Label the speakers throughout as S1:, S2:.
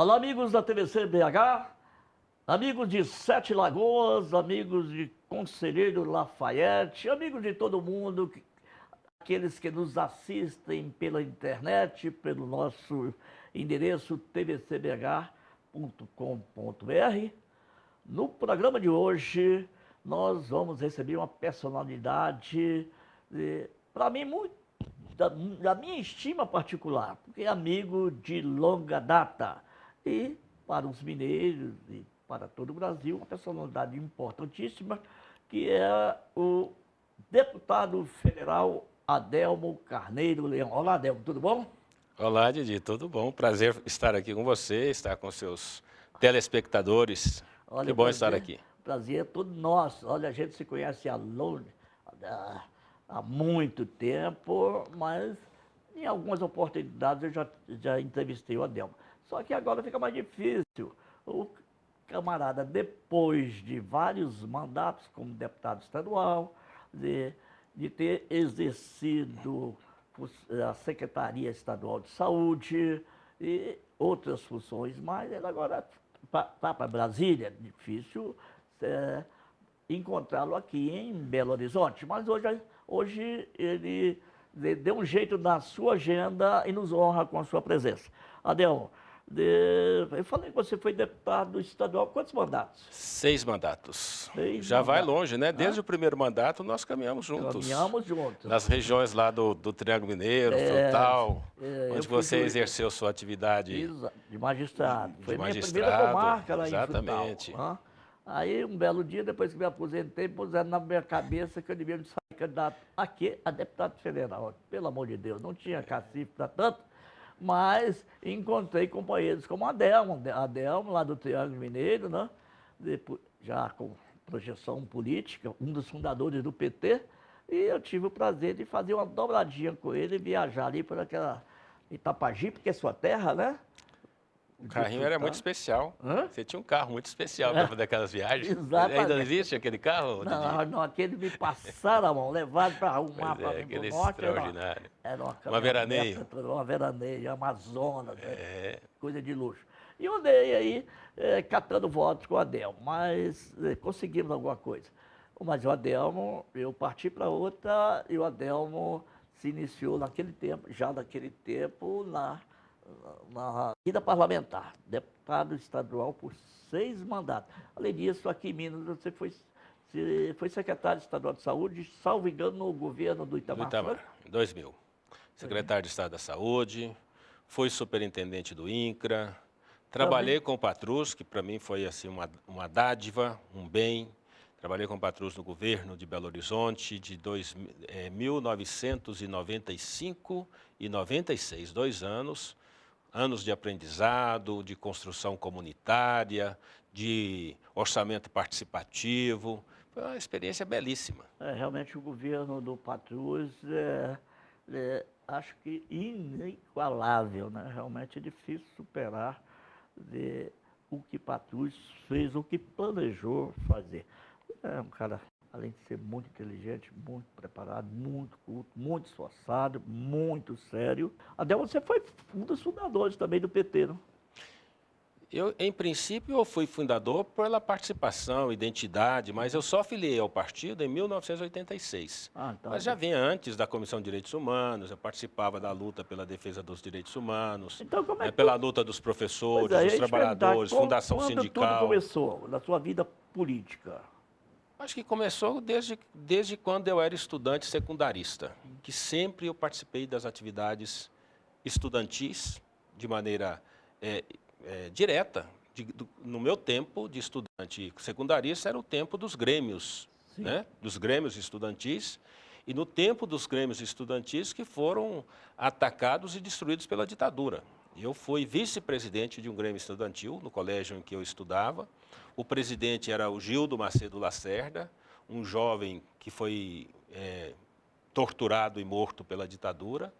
S1: Olá, amigos da TVC BH, amigos de Sete Lagoas, amigos de Conselheiro Lafayette, amigos de todo mundo, aqueles que nos assistem pela internet, pelo nosso endereço tvcbh.com.br. No programa de hoje, nós vamos receber uma personalidade, para mim, muito da minha estima particular, porque é amigo de longa data. E para os mineiros e para todo o Brasil, uma personalidade importantíssima, que é o deputado federal Adelmo Carneiro Leão. Olá, Adelmo, tudo bom?
S2: Olá, Didi, tudo bom? Prazer estar aqui com você, estar com seus telespectadores.
S1: Olha,
S2: Que bom estar aqui.
S1: Prazer é todo nosso. Olha, a gente se conhece há muito tempo, mas em algumas oportunidades eu já entrevistei o Adelmo. Só que agora fica mais difícil. O camarada, depois de vários mandatos como deputado estadual, de ter exercido a Secretaria Estadual de Saúde e outras funções, mas ele agora vai para Brasília. É difícil encontrá-lo aqui em Belo Horizonte, mas hoje ele deu um jeito na sua agenda e nos honra com a sua presença. Adelmo, eu falei que você foi deputado estadual, quantos mandatos?
S2: 6 mandatos.
S1: Já
S2: vai longe, né? Desde o primeiro mandato nós caminhamos juntos.
S1: Caminhamos juntos.
S2: Nas regiões lá do Triângulo Mineiro, Frutal, onde você exerceu sua atividade
S1: de magistrado. Foi
S2: de
S1: minha
S2: magistrado,
S1: primeira comarca lá
S2: exatamente.
S1: em Frutal. Aí, um belo dia, depois que me aposentei, puseram na minha cabeça que eu devia me sair candidato aqui a deputado federal. Pelo amor de Deus, não tinha cacife para tanto, mas encontrei companheiros como Adelmo lá do Triângulo Mineiro, né? Já com projeção política, um dos fundadores do PT, e eu tive o prazer de fazer uma dobradinha com ele e viajar ali por aquela Itapajipe, porque é sua terra, né?
S2: O carrinho era muito especial.
S1: Hã?
S2: Você tinha um carro muito especial para fazer aquelas viagens.
S1: Exatamente.
S2: Ainda existe aquele carro, Didi?
S1: Não, aquele me passaram a mão, levaram para arrumar para mim
S2: aquele
S1: do norte.
S2: extraordinário.
S1: Era
S2: Uma veraneio.
S1: Uma veraneio, Amazonas, coisa de luxo. E eu andei aí catando votos com o Adelmo, mas conseguimos alguma coisa. Mas o Adelmo, eu parti para outra e o Adelmo se iniciou naquele tempo, na vida parlamentar, deputado estadual por 6 mandatos. Além disso, aqui em Minas, você foi secretário estadual de saúde, salvo engano, no governo do Itamar.
S2: Em 2000. Secretário de Estado da Saúde, fui superintendente do INCRA, trabalhei com o Patrus, que para mim foi assim, uma dádiva, um bem. Trabalhei com o Patrus no governo de Belo Horizonte de 1995 e 96, 2 anos. Anos de aprendizado, de construção comunitária, de orçamento participativo. Foi uma experiência belíssima.
S1: Realmente o governo do Patrus acho que inigualável, né? Realmente é difícil superar o que Patrus fez, o que planejou fazer. É um cara, além de ser muito inteligente, muito preparado, muito culto, muito esforçado, muito sério. Até você foi um dos fundadores também do PT, não?
S2: Eu, em princípio, eu fui fundador pela participação, identidade, mas eu só filiei ao partido em 1986.
S1: Então,
S2: mas já vinha antes da Comissão de Direitos Humanos, eu participava da luta pela defesa dos direitos humanos,
S1: então,
S2: pela luta dos professores, dos trabalhadores, fundação sindical.
S1: Quando tudo começou na sua vida política?
S2: Acho que começou desde quando eu era estudante secundarista, que sempre eu participei das atividades estudantis de maneira direta. No meu tempo de estudante secundarista era o tempo dos grêmios, né? Dos grêmios estudantis, e no tempo dos grêmios estudantis que foram atacados e destruídos pela ditadura. Eu fui vice-presidente de um grêmio estudantil no colégio em que eu estudava. O presidente era o Gildo Macedo Lacerda, um jovem que foi torturado e morto pela ditadura,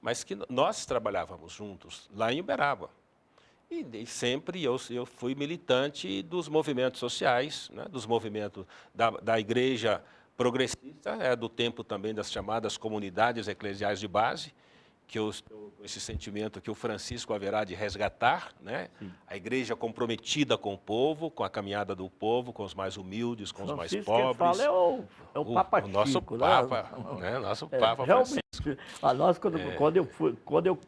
S2: mas que nós trabalhávamos juntos lá em Uberaba. E sempre eu fui militante dos movimentos sociais, né, dos movimentos da igreja progressista, do tempo também das chamadas comunidades eclesiais de base, que eu estou com esse sentimento que o Francisco haverá de resgatar, né? A igreja comprometida com o povo, com a caminhada do povo, com os mais humildes, com os mais
S1: Francisco, quem
S2: pobres.
S1: fala é o Papa
S2: O nosso
S1: Chico,
S2: Papa,
S1: né?
S2: né? Nosso Papa
S1: Realmente,
S2: Francisco.
S1: a nós, quando eu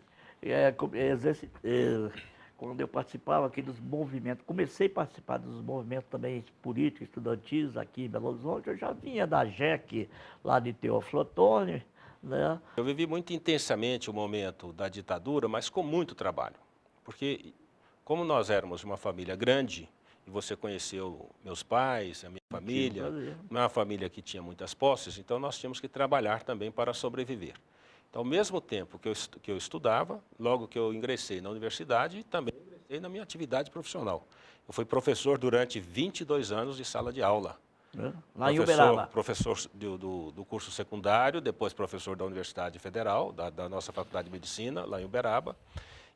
S1: quando eu participava aqui dos movimentos, comecei a participar dos movimentos também políticos, estudantis aqui em Belo Horizonte, eu já vinha da JEC, lá de Teófilo Otoni, né?
S2: Eu vivi muito intensamente o momento da ditadura, mas com muito trabalho. Porque, como nós éramos uma família grande, e você conheceu meus pais, a minha família, uma família que tinha muitas posses, então nós tínhamos que trabalhar também para sobreviver. Então, ao mesmo tempo que eu estudava, logo que eu ingressei na universidade, também ingressei na minha atividade profissional. Eu fui professor durante 22 anos de sala de aula.
S1: Lá em Uberaba.
S2: Professor do curso secundário, depois professor da Universidade Federal, da nossa Faculdade de Medicina, lá em Uberaba.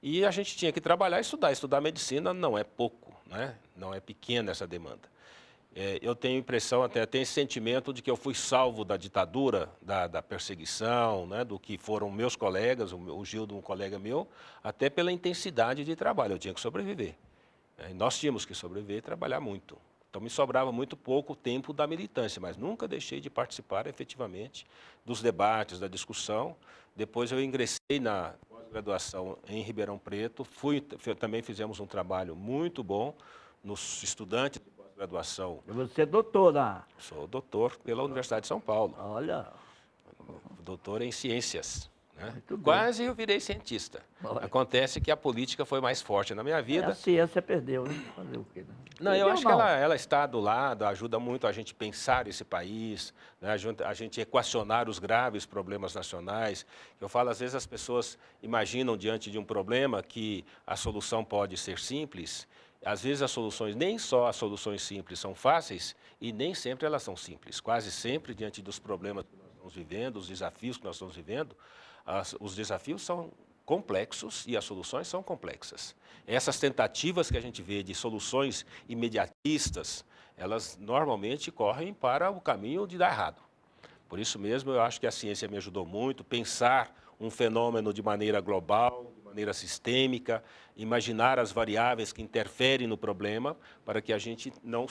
S2: E a gente tinha que trabalhar e estudar. Estudar medicina não é pouco, né? Não é pequena essa demanda. Eu tenho impressão, até tenho esse sentimento de que eu fui salvo da ditadura, da perseguição, né, do que foram meus colegas, o Gildo, um colega meu, até pela intensidade de trabalho. Eu tinha que sobreviver. Nós tínhamos que sobreviver e trabalhar muito. Então, me sobrava muito pouco tempo da militância, mas nunca deixei de participar efetivamente dos debates, da discussão. Depois eu ingressei na pós-graduação em Ribeirão Preto, também fizemos um trabalho muito bom nos estudantes de pós-graduação.
S1: Você é doutor, né?
S2: Sou doutor pela Universidade de São Paulo.
S1: Olha.
S2: Doutor em ciências. Né?
S1: Muito bem.
S2: Quase eu virei cientista.
S1: Olha.
S2: Acontece que a política foi mais forte na minha vida.
S1: A ciência perdeu, né? Fazer o quê, né?
S2: Não, eu acho que ela está do lado, ajuda muito a gente pensar esse país, né? A gente equacionar os graves problemas nacionais. Eu falo, às vezes as pessoas imaginam diante de um problema que a solução pode ser simples. Às vezes nem só as soluções simples são fáceis e nem sempre elas são simples. Quase sempre, diante dos problemas que nós estamos vivendo, os desafios que nós estamos vivendo, os desafios são complexos e as soluções são complexas. Essas tentativas que a gente vê de soluções imediatistas, elas normalmente correm para o caminho de dar errado. Por isso mesmo, eu acho que a ciência me ajudou muito, pensar um fenômeno de maneira global, de maneira sistêmica, imaginar as variáveis que interferem no problema para que a gente não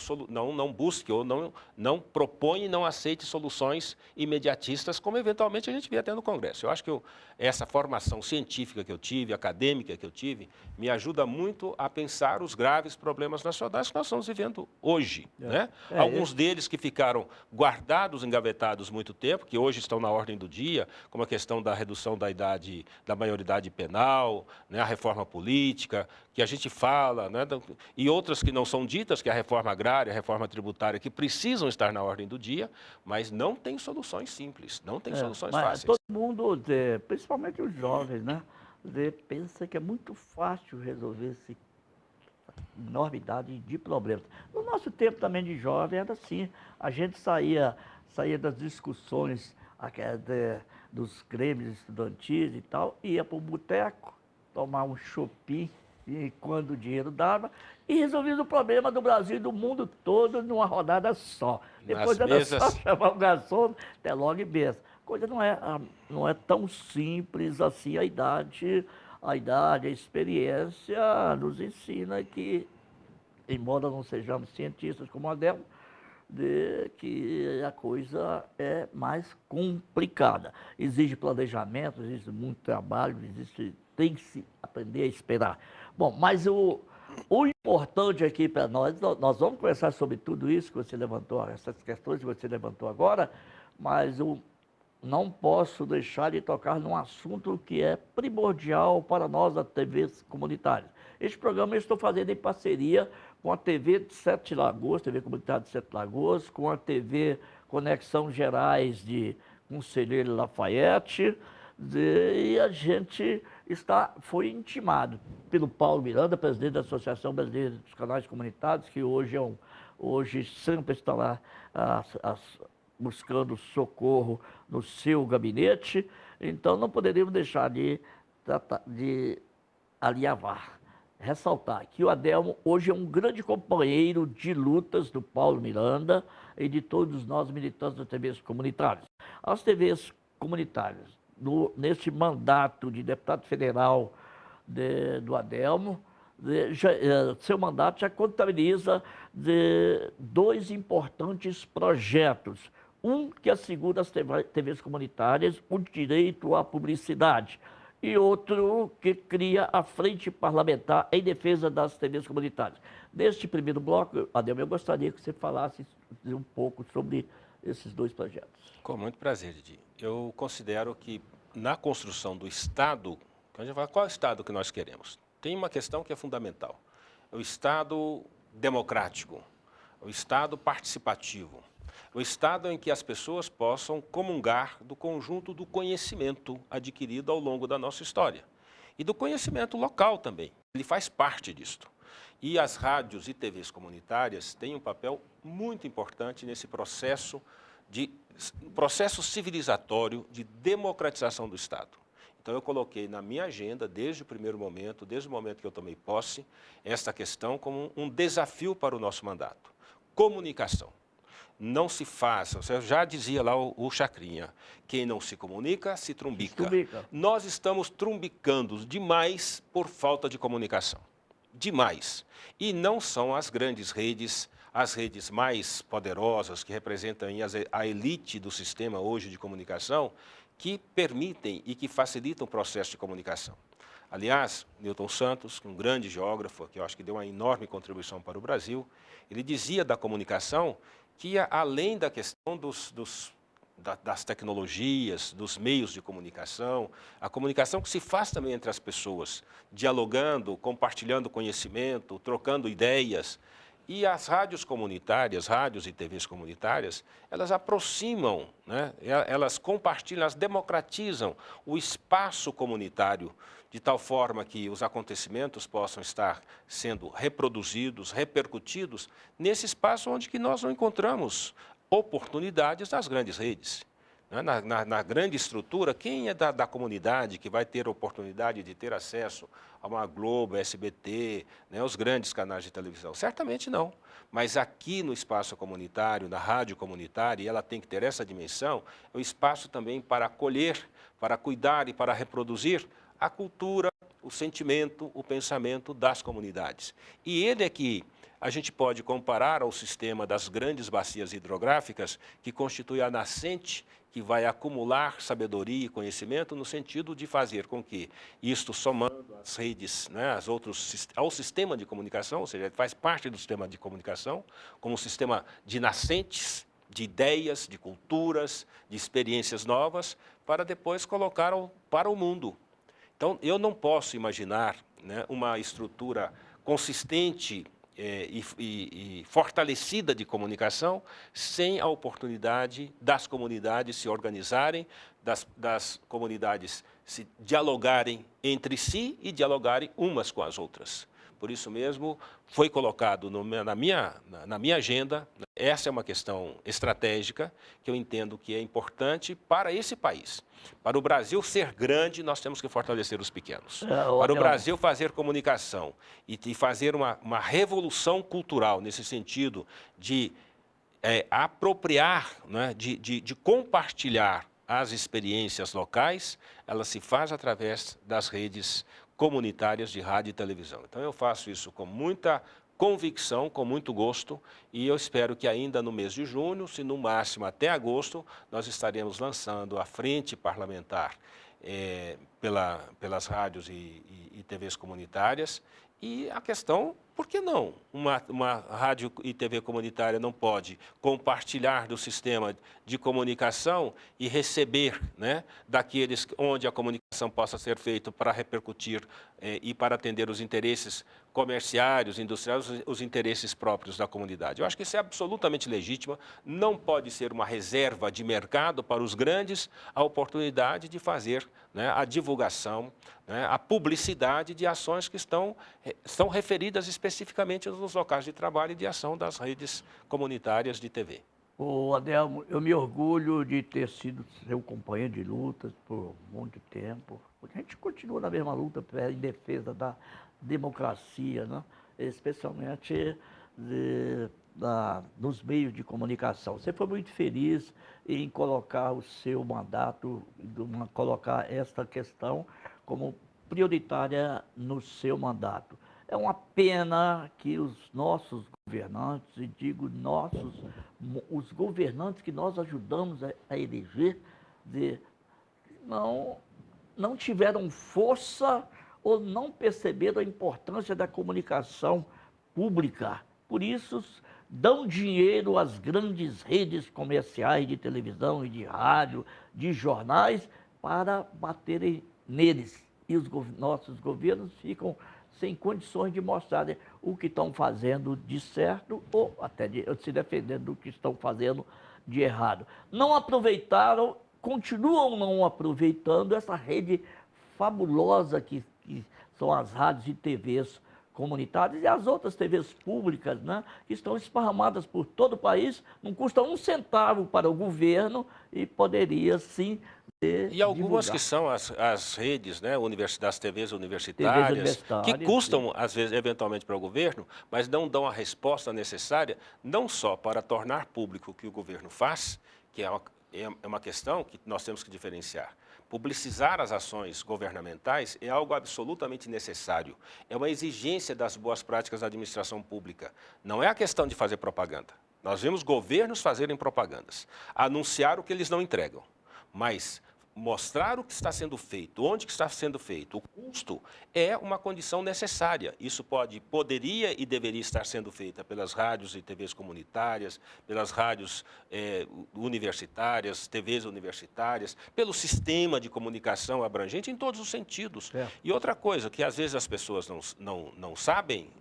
S2: busque ou não proponha e não aceite soluções imediatistas, como eventualmente a gente vê até no Congresso. Eu acho que essa formação científica que eu tive, acadêmica que eu tive, me ajuda muito a pensar os graves problemas nacionais que nós estamos vivendo hoje. Né? Alguns deles que ficaram guardados, engavetados muito tempo, que hoje estão na ordem do dia, como a questão da redução da idade, da maioridade penal, né, a reforma política, que a gente fala, né, e outras que não são ditas, que é a reforma agrária, a reforma tributária, que precisam estar na ordem do dia, mas não tem soluções simples, não tem soluções fáceis.
S1: Todo mundo, principalmente os jovens, né, pensa que é muito fácil resolver essa enormidade de problemas. No nosso tempo também de jovem era assim, a gente saía das discussões dos grêmios estudantis e tal, ia para o boteco, tomar um chopp e quando o dinheiro dava, e resolvia o problema do Brasil e do mundo todo numa rodada só. Depois era só chamar o garçom, até logo e benção. A coisa não é tão simples assim, a idade, a experiência nos ensina que, embora não sejamos cientistas como a Delma, de que a coisa é mais complicada. Exige planejamento, exige muito trabalho, tem que se aprender a esperar. Bom, mas o importante aqui para nós vamos conversar sobre tudo isso que você levantou, essas questões que você levantou agora, mas eu não posso deixar de tocar num assunto que é primordial para nós, a TVs comunitárias. Este programa eu estou fazendo em parceria com a TV de Sete Lagoas, TV Comunitária de Sete Lagoas, com a TV Conexão Gerais de Conselheiro Lafayette, e a gente foi intimado pelo Paulo Miranda, presidente da Associação Brasileira dos Canais Comunitários, que hoje sempre está lá buscando socorro no seu gabinete. Então, não poderíamos deixar de ressaltar que o Adelmo hoje é um grande companheiro de lutas do Paulo Miranda e de todos nós militantes das TVs comunitárias. As TVs comunitárias nesse mandato de deputado federal do Adelmo, seu mandato já contabiliza dois importantes projetos. Um que assegura as TVs comunitárias o direito à publicidade e outro que cria a Frente Parlamentar em defesa das TVs comunitárias. Neste primeiro bloco, Adelmo, eu gostaria que você falasse um pouco sobre esses dois projetos.
S2: Com muito prazer, Didi. Eu considero que na construção do Estado, quando a gente fala qual é o Estado que nós queremos, tem uma questão que é fundamental. É o Estado democrático, o Estado participativo, o Estado em que as pessoas possam comungar do conjunto do conhecimento adquirido ao longo da nossa história. E do conhecimento local também. Ele faz parte disto. E as rádios e TVs comunitárias têm um papel muito importante nesse processo civilizatório de democratização do Estado. Então, eu coloquei na minha agenda, desde o primeiro momento, desde o momento que eu tomei posse, esta questão como um desafio para o nosso mandato. Comunicação. Não se faz, você já dizia lá o Chacrinha, quem não se comunica, se trumbica. Nós estamos trumbicando demais por falta de comunicação. Demais. E não são as grandes redes, as redes mais poderosas, que representam a elite do sistema hoje de comunicação, que permitem e que facilitam o processo de comunicação. Aliás, Newton Santos, um grande geógrafo, que eu acho que deu uma enorme contribuição para o Brasil, ele dizia da comunicação que ia além da questão das tecnologias, dos meios de comunicação, a comunicação que se faz também entre as pessoas, dialogando, compartilhando conhecimento, trocando ideias. E as rádios comunitárias, rádios e TVs comunitárias, elas aproximam, né? Elas compartilham, elas democratizam o espaço comunitário, de tal forma que os acontecimentos possam estar sendo reproduzidos, repercutidos, nesse espaço onde que nós não encontramos oportunidades nas grandes redes. Na grande estrutura, quem é da comunidade que vai ter a oportunidade de ter acesso a uma Globo, SBT, né, os grandes canais de televisão? Certamente não. Mas aqui no espaço comunitário, na rádio comunitária, e ela tem que ter essa dimensão, é um espaço também para acolher, para cuidar e para reproduzir a cultura, o sentimento, o pensamento das comunidades. E ele é que a gente pode comparar ao sistema das grandes bacias hidrográficas, que constitui a nascente que vai acumular sabedoria e conhecimento no sentido de fazer com que isto, somando as redes, né, ao sistema de comunicação, ou seja, faz parte do sistema de comunicação, como um sistema de nascentes, de ideias, de culturas, de experiências novas, para depois colocar para o mundo. Então, eu não posso imaginar, né, uma estrutura consistente e fortalecida de comunicação sem a oportunidade das comunidades se organizarem, das comunidades se dialogarem entre si e dialogarem umas com as outras. Por isso mesmo, foi colocado na minha agenda, essa é uma questão estratégica que eu entendo que é importante para esse país. Para o Brasil ser grande, nós temos que fortalecer os pequenos. Para o Brasil fazer comunicação e fazer uma revolução cultural nesse sentido de apropriar, né, de compartilhar as experiências locais, ela se faz através das redes comunitárias de rádio e televisão. Então, eu faço isso com muita convicção, com muito gosto, e eu espero que ainda no mês de junho, se no máximo até agosto, nós estaremos lançando a Frente Parlamentar pelas rádios e TVs comunitárias. E a questão, por que não? Uma rádio e TV comunitária não pode compartilhar do sistema de comunicação e receber, né, daqueles onde a comunicação possa ser feita para repercutir e para atender os interesses comerciais, industriais, os interesses próprios da comunidade. Eu acho que isso é absolutamente legítimo, não pode ser uma reserva de mercado para os grandes a oportunidade de fazer, né, a divulgação, né, a publicidade de ações que estão referidas especificamente nos locais de trabalho e de ação das redes comunitárias de TV.
S1: Ô, Adelmo, eu me orgulho de ter sido seu companheiro de lutas por muito tempo. A gente continua na mesma luta em defesa da democracia, né? Especialmente nos meios de comunicação. Você foi muito feliz em colocar o seu mandato, colocar esta questão como prioritária no seu mandato. É uma pena que os nossos governantes, e digo nossos, os governantes que nós ajudamos a eleger, não tiveram força ou não perceberam a importância da comunicação pública. Por isso, dão dinheiro às grandes redes comerciais de televisão e de rádio, de jornais, para baterem neles. E os nossos governos ficam sem condições de mostrar o que estão fazendo de certo ou até se defendendo do que estão fazendo de errado. Não aproveitaram, continuam não aproveitando essa rede fabulosa que são as rádios e TVs comunitárias e as outras TVs públicas, né, que estão esparramadas por todo o país, não custa um centavo para o governo e poderia sim
S2: e algumas
S1: divulgar.
S2: Que são as redes, né, universidades, TVs universitárias, que custam,
S1: sim,
S2: às vezes, eventualmente para o governo, mas não dão a resposta necessária, não só para tornar público o que o governo faz, que é uma questão que nós temos que diferenciar. Publicizar as ações governamentais é algo absolutamente necessário. É uma exigência das boas práticas da administração pública. Não é a questão de fazer propaganda. Nós vemos governos fazerem propagandas, anunciar o que eles não entregam, mas mostrar o que está sendo feito, onde que está sendo feito, o custo é uma condição necessária. Isso poderia e deveria estar sendo feita pelas rádios e TVs comunitárias, pelas rádios universitárias, TVs universitárias, pelo sistema de comunicação abrangente em todos os sentidos. E outra coisa que às vezes as pessoas não sabem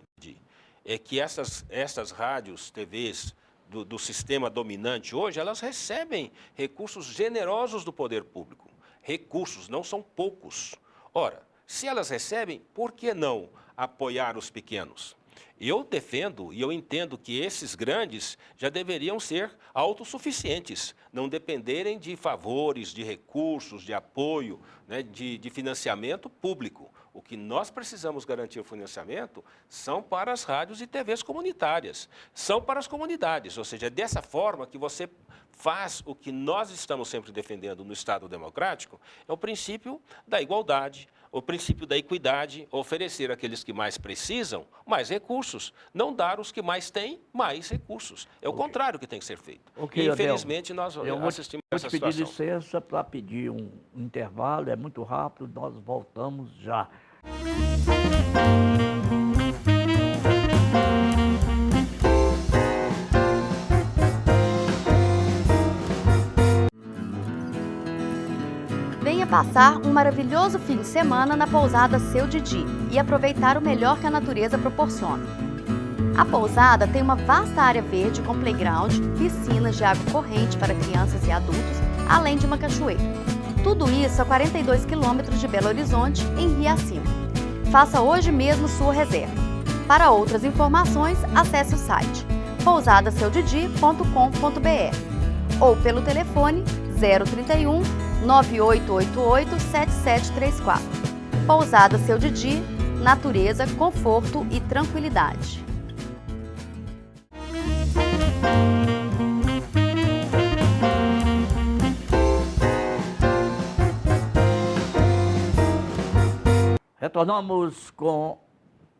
S2: é que essas rádios, TVs, do sistema dominante hoje, elas recebem recursos generosos do poder público. Recursos, não são poucos. Ora, se elas recebem, por que não apoiar os pequenos? Eu defendo e eu entendo que esses grandes já deveriam ser autossuficientes, não dependerem de favores, de recursos, de apoio, né, de financiamento público. O que nós precisamos garantir o financiamento são para as rádios e TVs comunitárias, são para as comunidades, ou seja, é dessa forma que você faz o que nós estamos sempre defendendo no Estado democrático, é o princípio da igualdade, o princípio da equidade, oferecer àqueles que mais precisam mais recursos, não dar aos que mais têm mais recursos. É o contrário que tem que ser feito. E, infelizmente, nós assistimos a essa situação.
S1: Eu vou te pedir licença para pedir um intervalo, é muito rápido, nós voltamos já.
S3: Venha passar um maravilhoso fim de semana na pousada Seu Didi e aproveitar o melhor que a natureza proporciona. A pousada tem uma vasta área verde com playground, piscinas de água corrente para crianças e adultos, além de uma cachoeira. Tudo isso a 42 quilômetros de Belo Horizonte, em Riacima. Faça hoje mesmo sua reserva. Para outras informações, acesse o site pousadasseudidi.com.br ou pelo telefone 031 9888 7734. Pousada Seu Didi, natureza, conforto e tranquilidade.
S1: Retornamos com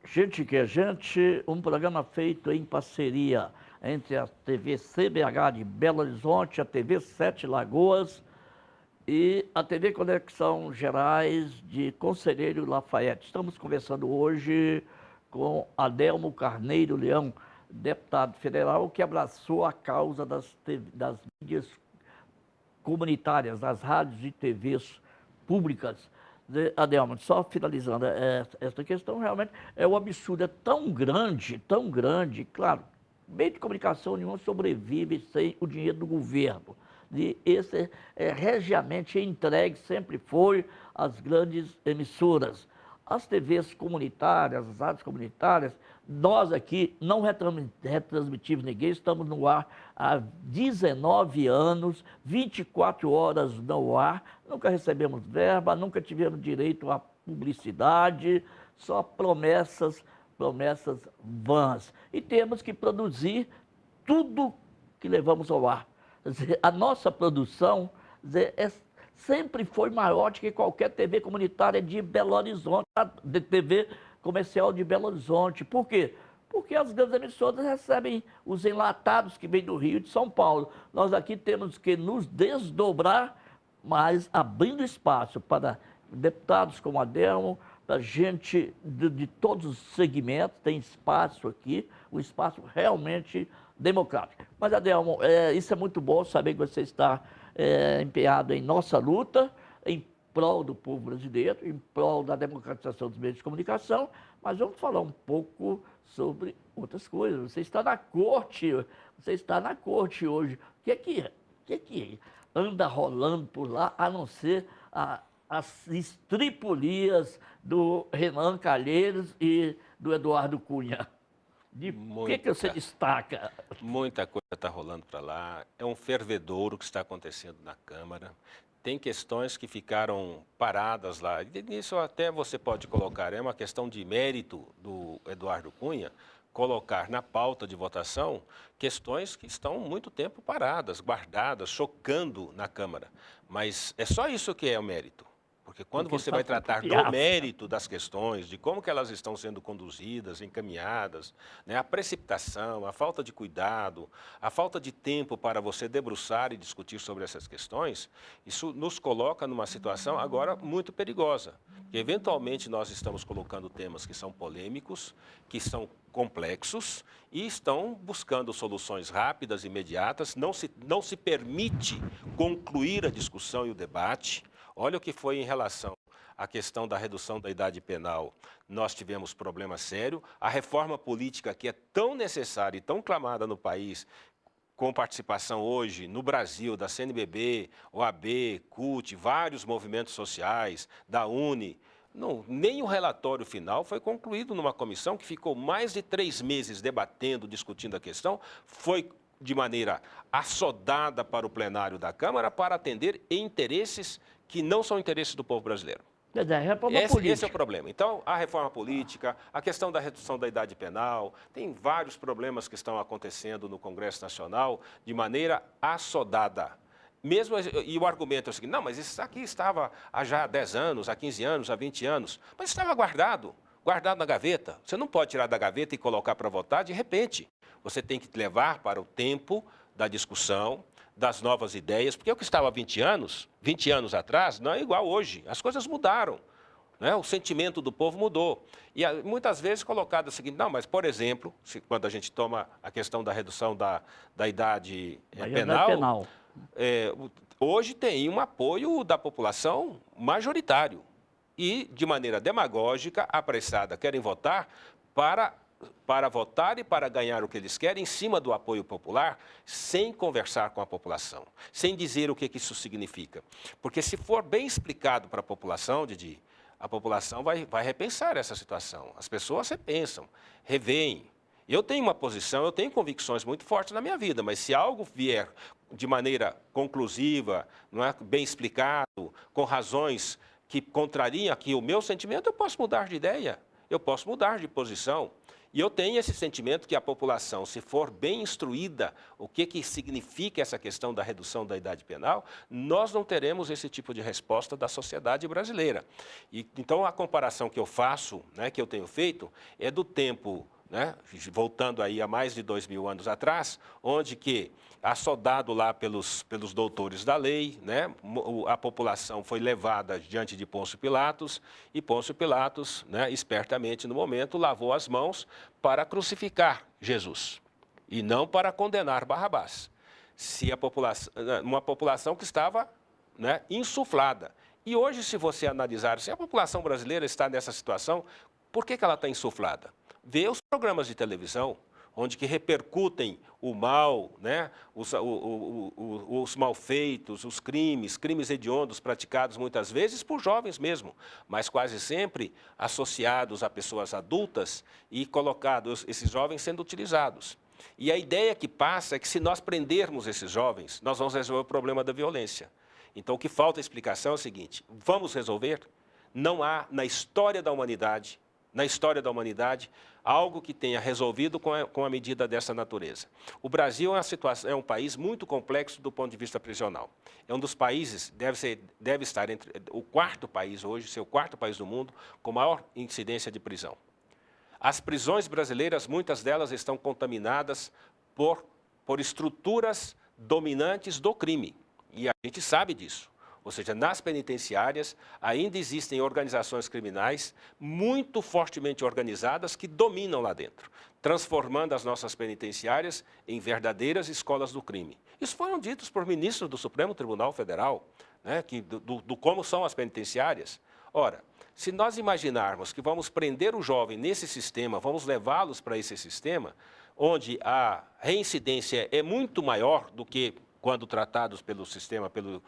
S1: Gente que é Gente, um programa feito em parceria entre a TV CBH de Belo Horizonte, a TV Sete Lagoas e a TV Conexão Gerais de Conselheiro Lafayette. Estamos conversando hoje com Adelmo Carneiro Leão, deputado federal, que abraçou a causa das mídias comunitárias, das rádios e TVs públicas. Adelmo, só finalizando, essa questão realmente é um absurdo, é tão grande, claro, meio de comunicação nenhum sobrevive sem o dinheiro do governo. E esse regiamente entregue, sempre foi, às grandes emissoras. As TVs comunitárias, as rádios comunitárias, nós aqui não retransmitimos ninguém, estamos no ar há 19 anos, 24 horas no ar, nunca recebemos verba, nunca tivemos direito à publicidade, só promessas vãs. E temos que produzir tudo que levamos ao ar. Quer dizer, a nossa produção, quer dizer, sempre foi maior do que qualquer TV comunitária de Belo Horizonte, de TV comercial de Belo Horizonte. Por quê? Porque as grandes emissoras recebem os enlatados que vêm do Rio e de São Paulo. Nós aqui temos que nos desdobrar, mas abrindo espaço para deputados como Adelmo, para gente de todos os segmentos, tem espaço aqui, um espaço realmente democrático. Mas, Adelmo, isso é muito bom saber que você está empenhado em nossa luta, em prol do povo brasileiro, em prol da democratização dos meios de comunicação, mas vamos falar um pouco sobre outras coisas. Você está na corte hoje. O que anda rolando por lá, a não ser as estripulias do Renan Calheiros e do Eduardo Cunha? O que você destaca?
S2: Muita coisa está rolando para lá. É um fervedouro que está acontecendo na Câmara. Tem questões que ficaram paradas lá. Nisso até você pode colocar, é uma questão de mérito do Eduardo Cunha, colocar na pauta de votação questões que estão muito tempo paradas, guardadas, chocando na Câmara. Mas é só isso que é o mérito. Porque quando você vai tratar do mérito das questões, de como que elas estão sendo conduzidas, encaminhadas, né, a precipitação, a falta de cuidado, a falta de tempo para você debruçar e discutir sobre essas questões, isso nos coloca numa situação agora muito perigosa. Porque, eventualmente, nós estamos colocando temas que são polêmicos, que são complexos e estão buscando soluções rápidas, imediatas, não se permite concluir a discussão e o debate. Olha o que foi em relação à questão da redução da idade penal. Nós tivemos problema sério. A reforma política que é tão necessária e tão clamada no país, com participação hoje no Brasil da CNBB, OAB, CUT, vários movimentos sociais, da UNE. Não, nem o relatório final foi concluído numa comissão que ficou mais de 3 meses debatendo, discutindo a questão, foi de maneira assodada para o plenário da Câmara para atender interesses que não são interesses do povo brasileiro. Esse é o problema. Então, a reforma política, a questão da redução da idade penal, tem vários problemas que estão acontecendo no Congresso Nacional de maneira assodada. E o argumento é o seguinte, não, mas isso aqui estava há já 10 anos, há 15 anos, há 20 anos, mas estava guardado na gaveta. Você não pode tirar da gaveta e colocar para votar de repente. Você tem que levar para o tempo da discussão, das novas ideias, porque o que estava há 20 anos atrás, não é igual hoje. As coisas mudaram, né? O sentimento do povo mudou. E muitas vezes colocado o seguinte, não, mas, por exemplo, quando a gente toma a questão da redução da idade penal, hoje tem um apoio da população majoritário. E, de maneira demagógica, apressada, querem votar para votar e para ganhar o que eles querem em cima do apoio popular, sem conversar com a população, sem dizer o que isso significa. Porque se for bem explicado para a população, Didi, a população vai repensar essa situação. As pessoas repensam, reveem. Eu tenho uma posição, eu tenho convicções muito fortes na minha vida, mas se algo vier de maneira conclusiva, não é, bem explicado, com razões que contrariem aqui o meu sentimento, eu posso mudar de ideia, eu posso mudar de posição. E eu tenho esse sentimento que a população, se for bem instruída o que significa essa questão da redução da idade penal, nós não teremos esse tipo de resposta da sociedade brasileira. Então, a comparação que eu faço, né, que eu tenho feito, é do tempo, né, voltando aí a mais de 2000 anos atrás, onde que, assodado lá pelos doutores da lei, né, a população foi levada diante de Pôncio Pilatos, e Pôncio Pilatos, né, espertamente no momento, lavou as mãos para crucificar Jesus, e não para condenar Barrabás. Uma população que estava, né, insuflada. E hoje, se você analisar, se a população brasileira está nessa situação, por que ela está insuflada? Vê os programas de televisão, onde que repercutem o mal, né? os malfeitos, os crimes hediondos praticados muitas vezes por jovens mesmo, mas quase sempre associados a pessoas adultas e colocados, esses jovens sendo utilizados. E a ideia que passa é que se nós prendermos esses jovens, nós vamos resolver o problema da violência. Então, o que falta explicação é o seguinte, vamos resolver? Não há na história da humanidade, algo que tenha resolvido com a medida dessa natureza. O Brasil é um país muito complexo do ponto de vista prisional. É um dos países, deve estar entre o quarto país hoje, ser o quarto país do mundo, com maior incidência de prisão. As prisões brasileiras, muitas delas estão contaminadas por estruturas dominantes do crime, e a gente sabe disso. Ou seja, nas penitenciárias ainda existem organizações criminais muito fortemente organizadas que dominam lá dentro, transformando as nossas penitenciárias em verdadeiras escolas do crime. Isso foram ditos por ministros do Supremo Tribunal Federal, né, do como são as penitenciárias. Ora, se nós imaginarmos que vamos prender o jovem nesse sistema, vamos levá-los para esse sistema, onde a reincidência é muito maior do que quando tratados pelo sistema, pelo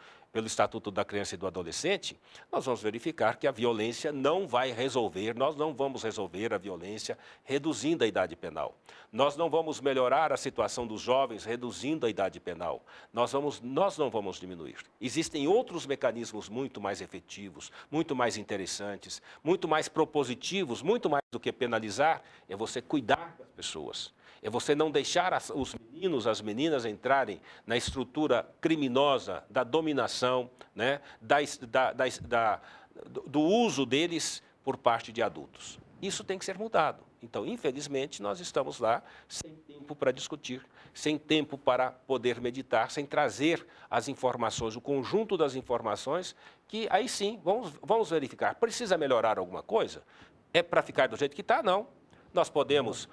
S2: Estatuto da Criança e do Adolescente, nós vamos verificar que a violência não vai resolver, nós não vamos resolver a violência reduzindo a idade penal. Nós não vamos melhorar a situação dos jovens reduzindo a idade penal. Nós não vamos diminuir. Existem outros mecanismos muito mais efetivos, muito mais interessantes, muito mais propositivos, muito mais do que penalizar, é você cuidar das pessoas. É você não deixar os meninos, as meninas entrarem na estrutura criminosa da dominação, né, do uso deles por parte de adultos. Isso tem que ser mudado. Então, infelizmente, nós estamos lá sem tempo para discutir, sem tempo para poder meditar, sem trazer as informações, o conjunto das informações, que aí sim, vamos verificar. Precisa melhorar alguma coisa? É para ficar do jeito que está? Não. Nós podemos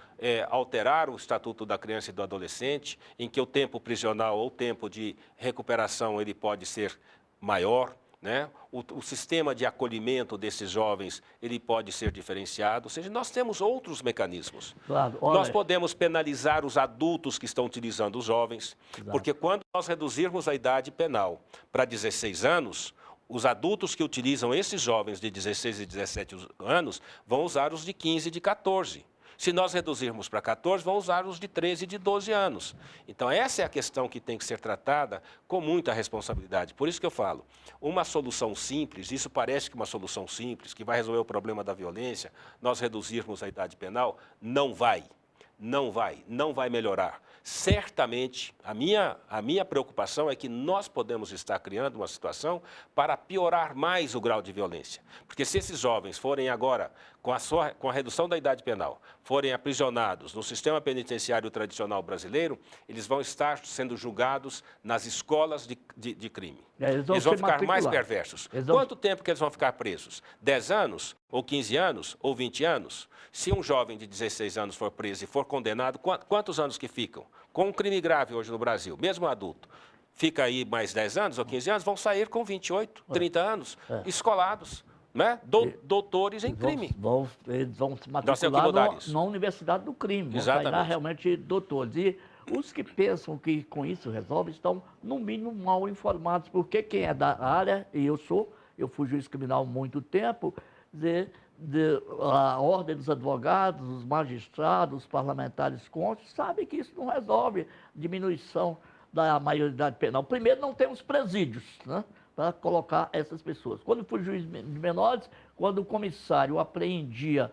S2: alterar o Estatuto da Criança e do Adolescente, em que o tempo prisional ou o tempo de recuperação ele pode ser maior, né? O sistema de acolhimento desses jovens ele pode ser diferenciado, ou seja, nós temos outros mecanismos.
S1: Claro,
S2: nós podemos penalizar os adultos que estão utilizando os jovens,
S1: Exato.
S2: Porque quando nós reduzirmos a idade penal para 16 anos, os adultos que utilizam esses jovens de 16 e 17 anos vão usar os de 15 e de 14. Se nós reduzirmos para 14, vão usar os de 13 e de 12 anos. Então, essa é a questão que tem que ser tratada com muita responsabilidade. Por isso que eu falo, uma solução simples, isso parece que uma solução simples, que vai resolver o problema da violência, nós reduzirmos a idade penal, não vai melhorar. Certamente, a minha preocupação é que nós podemos estar criando uma situação para piorar mais o grau de violência. Porque se esses jovens forem agora, com a redução da idade penal, forem aprisionados no sistema penitenciário tradicional brasileiro, eles vão estar sendo julgados nas escolas de crime. Eles vão ficar mais perversos. Quanto tempo que eles vão ficar presos? 10 anos? Ou 15 anos? Ou 20 anos? Se um jovem de 16 anos for preso e for condenado, quantos anos que ficam? Com um crime grave hoje no Brasil, mesmo adulto, fica aí mais 10 anos ou 15 anos, vão sair com 28, 30 anos, escolados, né? Doutores em crime.
S1: Eles vão se matricular na Universidade do Crime, vão sair lá realmente doutores. E os que pensam que com isso resolve estão, no mínimo, mal informados, porque quem é da área, e eu fui juiz criminal há muito tempo, a ordem dos advogados, os magistrados, os parlamentares cônsules, sabem que isso não resolve diminuição da maioridade penal. Primeiro, não temos presídios, né, para colocar essas pessoas. Quando fui juiz de menores, quando o comissário apreendia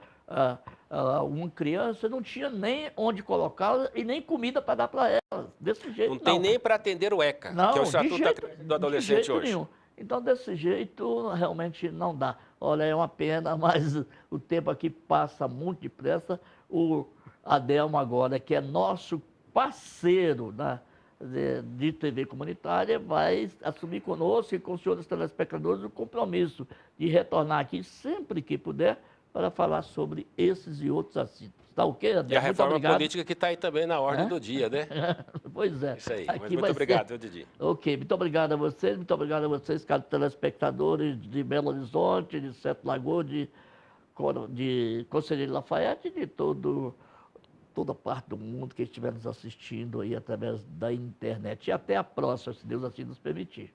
S1: uma criança, não tinha nem onde colocá-la e nem comida para dar para ela. Desse jeito,
S2: não tem nem para atender o ECA, que é o Estatuto do Adolescente hoje. Nenhum.
S1: Então, desse jeito, realmente não dá. Olha, é uma pena, mas o tempo aqui passa muito depressa. O Adelmo agora, que é nosso parceiro, né, de TV comunitária, vai assumir conosco e com os senhores telespectadores o compromisso de retornar aqui sempre que puder para falar sobre esses e outros assuntos. Tá ok, Adelmo?
S2: E a reforma política que está aí também na ordem do dia, né?
S1: Pois é.
S2: Isso aí, mas muito obrigado, Didi.
S1: Ok, muito obrigado a vocês, caros telespectadores de Belo Horizonte, de Sete Lagoas, de Conselheiro Lafayette e de toda parte do mundo que estiver nos assistindo aí através da internet. E até a próxima, se Deus assim nos permitir.